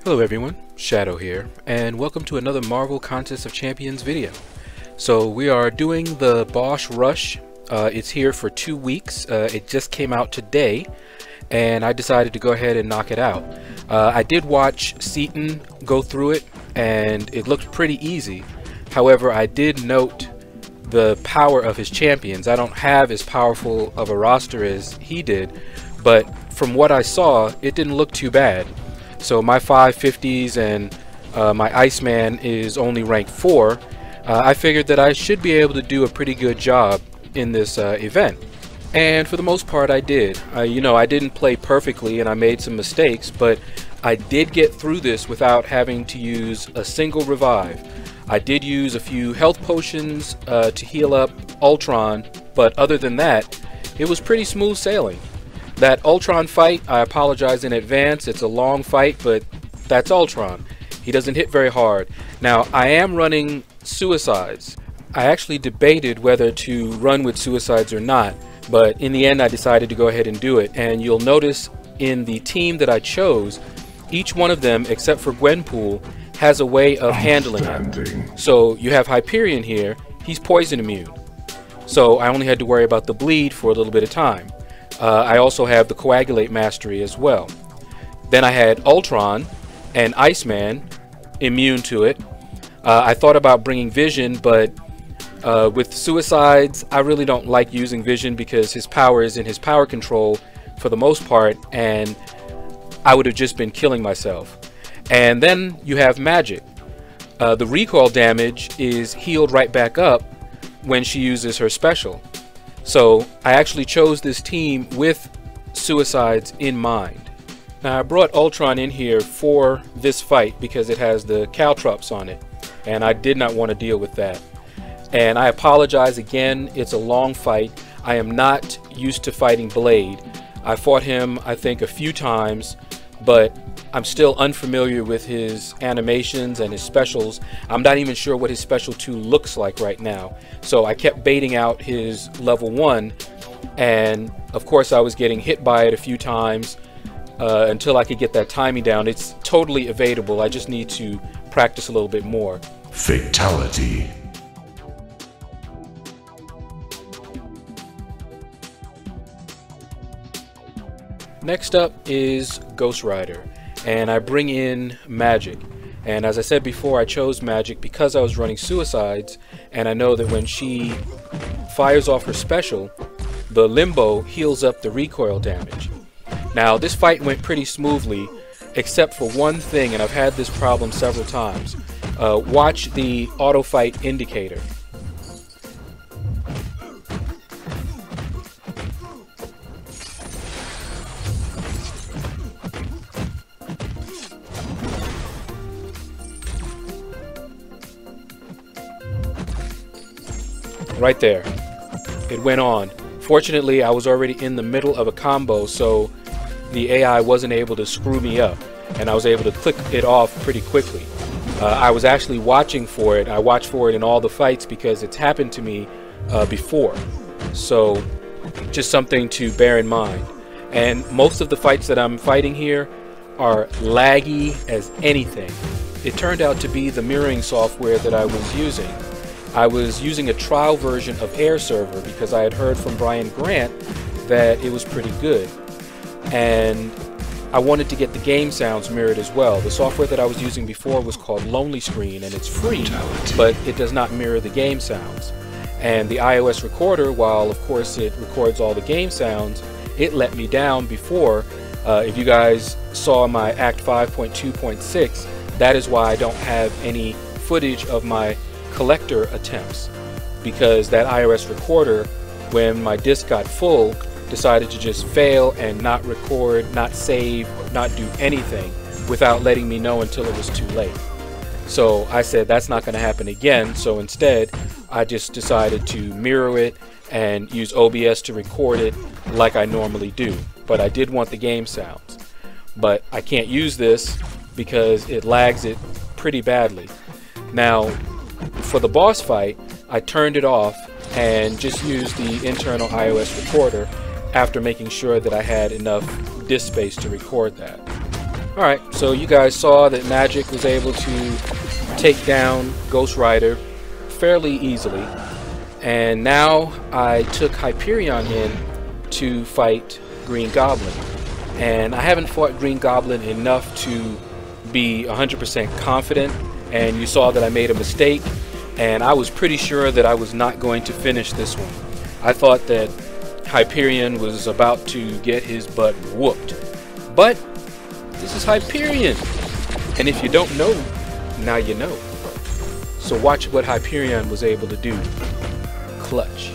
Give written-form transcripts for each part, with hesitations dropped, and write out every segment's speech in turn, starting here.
Hello everyone, Shaedow here, and welcome to another Marvel Contest of Champions video. So we are doing the Boss Rush. It's here for 2 weeks. It just came out today, and I decided to go ahead and knock it out. I did watch Seaton go through it, and it looked pretty easy. However, I did note the power of his champions. I don't have as powerful of a roster as he did, but from what I saw, it didn't look too bad. So my 550s and my Iceman is only rank 4. I figured that I should be able to do a pretty good job in this event. And for the most part I did. I didn't play perfectly and I made some mistakes, but I did get through this without having to use a single revive. I did use a few health potions to heal up Ultron, but other than that, it was pretty smooth sailing. That Ultron fight, I apologize in advance, it's a long fight, but that's Ultron. He doesn't hit very hard. Now, I am running suicides. I actually debated whether to run with suicides or not, but in the end I decided to go ahead and do it. And you'll notice in the team that I chose, each one of them, except for Gwenpool, has a way of handling it. So you have Hyperion here, he's poison immune. So I only had to worry about the bleed for a little bit of time. I also have the Coagulate Mastery as well. Then I had Ultron and Iceman immune to it. I thought about bringing Vision, but with Suicides, I really don't like using Vision because his power is in his power control for the most part, and I would have just been killing myself. And then you have Magic. The recoil damage is healed right back up when she uses her special. So I actually chose this team with suicides in mind. Now I brought Ultron in here for this fight because it has the caltrops on it, and I did not want to deal with that. And I apologize again, it's a long fight. I am not used to fighting Blade. I fought him I think a few times, but I'm still unfamiliar with his animations and his specials. I'm not even sure what his special 2 looks like right now. So I kept baiting out his level 1, and of course I was getting hit by it a few times until I could get that timing down. It's totally evadable. I just need to practice a little bit more. Fatality. Next up is Ghost Rider, and I bring in Magic. And as I said before, I chose Magic because I was running Suicides, and I know that when she fires off her special, the Limbo heals up the recoil damage. Now this fight went pretty smoothly, except for one thing, and I've had this problem several times. Watch the auto fight indicator. Right there, it went on. Fortunately, I was already in the middle of a combo, so the AI wasn't able to screw me up, and I was able to click it off pretty quickly. I was actually watching for it. I watch for it in all the fights because it's happened to me before. So just something to bear in mind. And most of the fights that I'm fighting here are laggy as anything. It turned out to be the mirroring software that I was using. I was using a trial version of Air Server because I had heard from Brian Grant that it was pretty good, and I wanted to get the game sounds mirrored as well. The software that I was using before was called Lonely Screen, and it's free, but it does not mirror the game sounds. And the iOS recorder, while of course it records all the game sounds, it let me down before. If you guys saw my Act 5.2.6, that is why I don't have any footage of my collector attempts, because that iOS recorder, when my disk got full, decided to just fail and not record, not save, not do anything without letting me know until it was too late. So I said that's not going to happen again, so instead I just decided to mirror it and use OBS to record it like I normally do. But I did want the game sounds, but I can't use this because it lags it pretty badly. Now for the boss fight, I turned it off and just used the internal iOS recorder after making sure that I had enough disk space to record that. Alright, so you guys saw that Magic was able to take down Ghost Rider fairly easily. And now I took Hyperion in to fight Green Goblin. And I haven't fought Green Goblin enough to be 100% confident. And you saw that I made a mistake. And I was pretty sure that I was not going to finish this one. I thought that Hyperion was about to get his butt whooped. But this is Hyperion. And if you don't know, now you know. So watch what Hyperion was able to do. Clutch.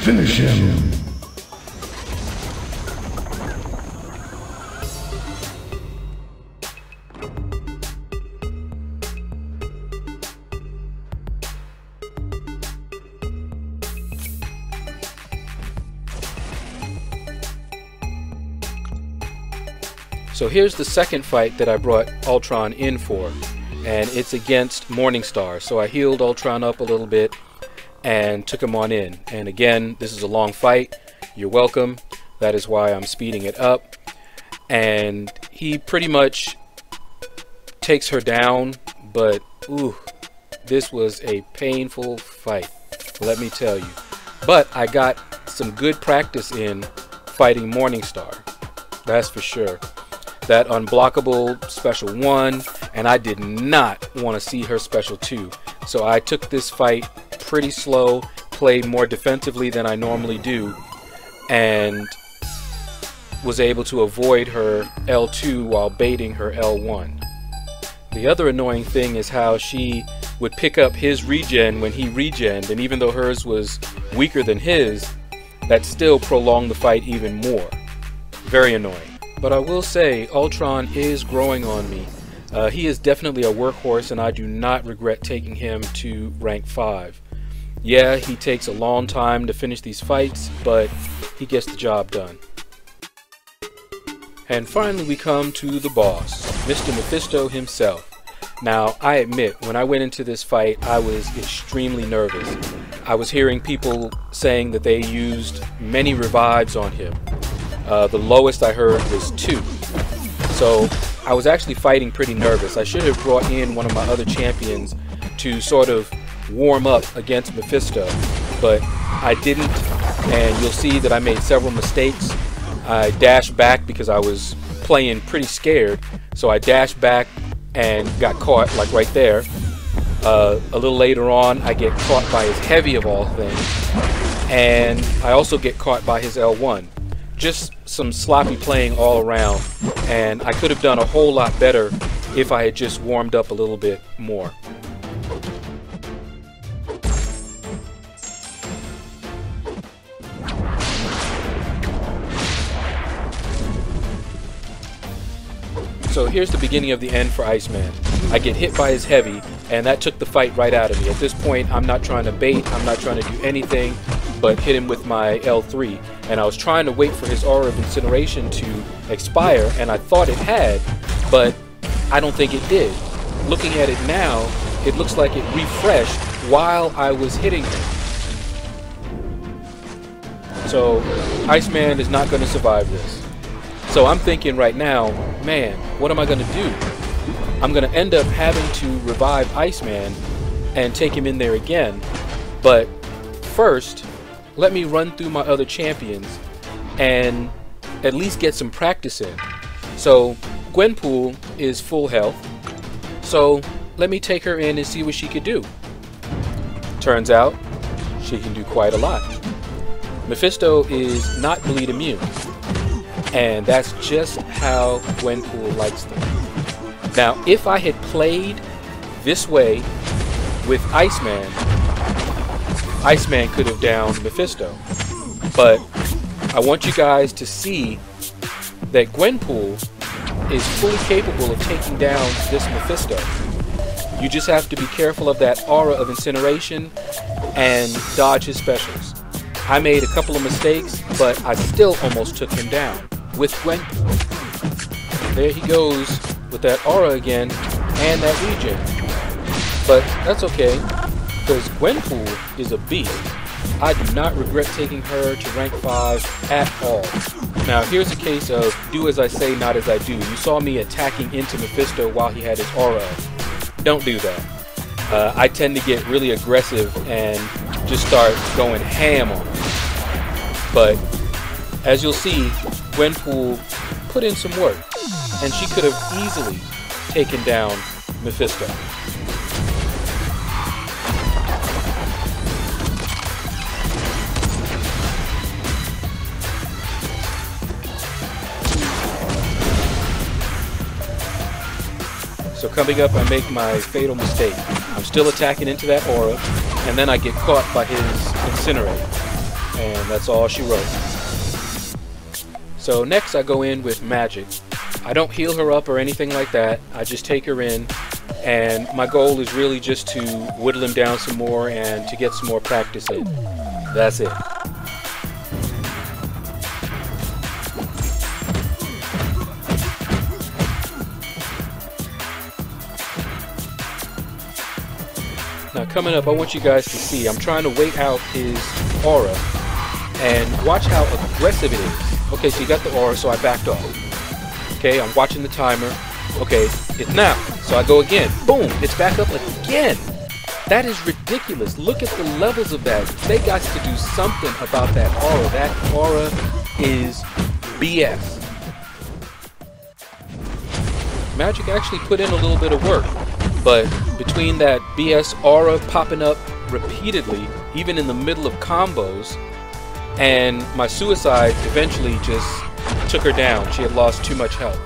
Finish him. So here's the second fight that I brought Ultron in for, and it's against Morningstar. So I healed Ultron up a little bit and took him on in. And again, this is a long fight. You're welcome. That is why I'm speeding it up. And he pretty much takes her down, but ooh, this was a painful fight, let me tell you. But I got some good practice in fighting Morningstar, that's for sure. That unblockable special 1, and I did not want to see her special 2. So I took this fight pretty slow, played more defensively than I normally do, and was able to avoid her L2 while baiting her L1. The other annoying thing is how she would pick up his regen when he regened, and even though hers was weaker than his, that still prolonged the fight even more. Very annoying. But I will say, Ultron is growing on me. He is definitely a workhorse, and I do not regret taking him to rank 5. Yeah, he takes a long time to finish these fights, but he gets the job done. And finally we come to the boss, Mr. Mephisto himself. Now, I admit, when I went into this fight, I was extremely nervous. I was hearing people saying that they used many revives on him. The lowest I heard was 2. So I was actually fighting pretty nervous. I should have brought in one of my other champions to sort of warm up against Mephisto, but I didn't, and you'll see that I made several mistakes. I dashed back because I was playing pretty scared, so I dashed back and got caught, like right there. A little later on, I get caught by his heavy of all things, and I also get caught by his L1. Just some sloppy playing all around, and I could have done a whole lot better if I had just warmed up a little bit more. So here's the beginning of the end for Iceman. I get hit by his heavy, and that took the fight right out of me. At this point, I'm not trying to bait, I'm not trying to do anything but hit him with my L3. And I was trying to wait for his Aura of Incineration to expire, and I thought it had, but I don't think it did. Looking at it now, it looks like it refreshed while I was hitting him. So Iceman is not going to survive this. So I'm thinking right now, man, what am I going to do? I'm going to end up having to revive Iceman and take him in there again. But first, let me run through my other champions and at least get some practice in. So Gwenpool is full health, so let me take her in and see what she could do. Turns out she can do quite a lot. Mephisto is not bleed immune, And that's just how Gwenpool likes them. Now, if I had played this way with Iceman, Iceman could have downed Mephisto. But I want you guys to see that Gwenpool is fully capable of taking down this Mephisto. You just have to be careful of that aura of incineration and dodge his specials. I made a couple of mistakes, but I still almost took him down with Gwenpool. There he goes with that aura again and that regen. But that's okay, because Gwenpool is a beast. I do not regret taking her to rank 5 at all. Now here's a case of do as I say, not as I do. You saw me attacking into Mephisto while he had his aura. Don't do that. I tend to get really aggressive and just start going ham on him. But as you'll see, Gwenpool put in some work, and she could have easily taken down Mephisto. So coming up, I make my fatal mistake. I'm still attacking into that aura, and then I get caught by his incinerate. And that's all she wrote. So next I go in with magic. I don't heal her up or anything like that. I just take her in, and my goal is really just to whittle him down some more and to get some more practice in. That's it. Now coming up, I want you guys to see, I'm trying to wait out his aura, and watch how aggressive it is. Okay, so you got the aura, so I backed off. Okay, I'm watching the timer. Okay, it's now. So I go again. Boom, it's back up again. That is ridiculous. Look at the levels of that. They got to do something about that aura. That aura is BS. Magic actually put in a little bit of work, but between that BS aura popping up repeatedly, even in the middle of combos, and my suicide eventually just took her down. She had lost too much health.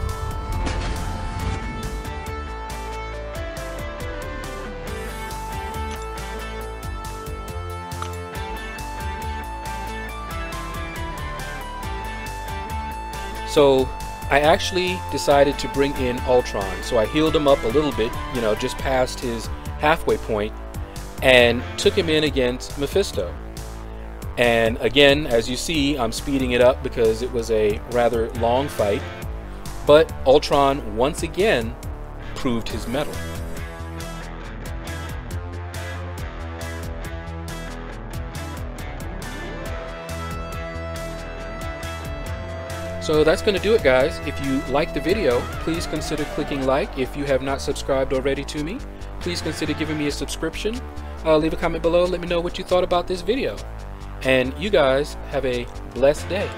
So I actually decided to bring in Ultron. So I healed him up a little bit, you know, just past his halfway point, and took him in against Mephisto. And again, as you see, I'm speeding it up because it was a rather long fight. But Ultron once again proved his mettle. So that's going to do it, guys. If you liked the video, please consider clicking like. If you have not subscribed already to me, please consider giving me a subscription. Leave a comment below. Let me know what you thought about this video. And you guys have a blessed day.